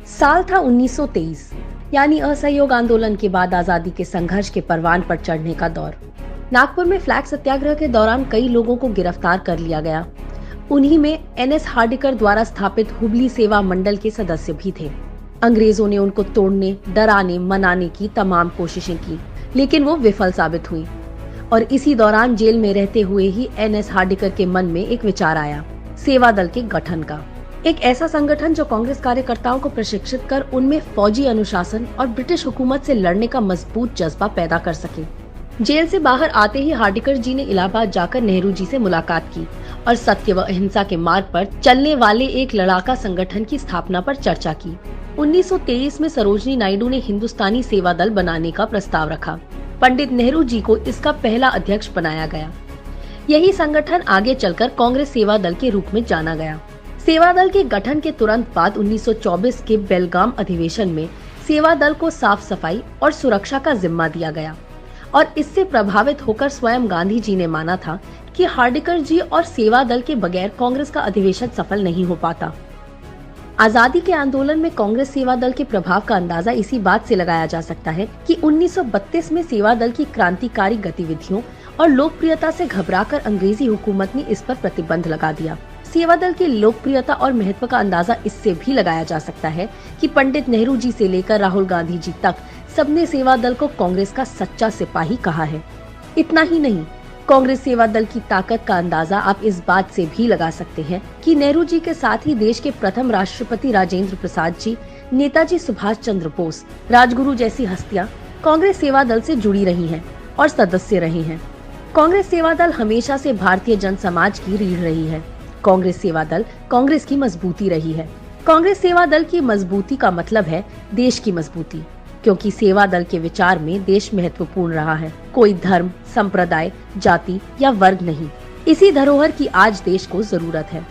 साल था 1923, यानी असहयोग आंदोलन के बाद आजादी के संघर्ष के परवान पर चढ़ने का दौर। नागपुर में फ्लैग सत्याग्रह के दौरान कई लोगों को गिरफ्तार कर लिया गया। उन्हीं में एनएस हार्डिकर द्वारा स्थापित हुबली सेवा मंडल के सदस्य भी थे। अंग्रेजों ने उनको तोड़ने, डराने, मनाने की तमाम कोशिशें की, लेकिन वो विफल साबित हुई। और इसी दौरान जेल में रहते हुए ही एनएस हार्डिकर के मन में एक विचार आया, सेवा दल के गठन का। एक ऐसा संगठन जो कांग्रेस कार्यकर्ताओं को प्रशिक्षित कर उनमें फौजी अनुशासन और ब्रिटिश हुकूमत से लड़ने का मजबूत जज्बा पैदा कर सके। जेल से बाहर आते ही हार्डिकर जी ने इलाहाबाद जाकर नेहरू जी से मुलाकात की और सत्य व अहिंसा के मार्ग पर चलने वाले एक लड़ाका संगठन की स्थापना पर चर्चा की। 1923 में सरोजनी नायडू ने हिंदुस्तानी सेवा दल बनाने का प्रस्ताव रखा। पंडित नेहरू जी को इसका पहला अध्यक्ष बनाया गया। यही संगठन आगे चलकर कांग्रेस सेवा दल के रूप में जाना गया। सेवा दल के गठन के तुरंत बाद 1924 के बेलगाम अधिवेशन में सेवा दल को साफ सफाई और सुरक्षा का जिम्मा दिया गया और इससे प्रभावित होकर स्वयं गांधी जी ने माना था कि हार्डिकर जी और सेवा दल के बगैर कांग्रेस का अधिवेशन सफल नहीं हो पाता। आजादी के आंदोलन में कांग्रेस सेवा दल के प्रभाव का अंदाजा इसी बात से लगाया जा सकता है कि 1932 में सेवा दल की क्रांतिकारी गतिविधियों और लोकप्रियता से घबराकर अंग्रेजी हुकूमत ने इस पर प्रतिबंध लगा दिया। सेवा दल की लोकप्रियता और महत्व का अंदाजा इससे भी लगाया जा सकता है कि पंडित नेहरू जी से लेकर राहुल गांधी जी तक सबने सेवा दल को कांग्रेस का सच्चा सिपाही कहा है। इतना ही नहीं, कांग्रेस सेवा दल की ताकत का अंदाजा आप इस बात से भी लगा सकते हैं कि नेहरू जी के साथ ही देश के प्रथम राष्ट्रपति राजेंद्र प्रसाद जी, नेताजी सुभाष चंद्र बोस, राजगुरु जैसी हस्तियां कांग्रेस सेवा दल से जुड़ी रही हैं और सदस्य रही हैं। कांग्रेस सेवा दल हमेशा से भारतीय जन समाज की रीढ़ रही है। कांग्रेस सेवा दल कांग्रेस की मजबूती रही है। कांग्रेस सेवा दल की मजबूती का मतलब है देश की मजबूती, क्योंकि सेवा दल के विचार में देश महत्वपूर्ण रहा है। कोई धर्म, संप्रदाय, जाति या वर्ग नहीं। इसी धरोहर की आज देश को जरूरत है।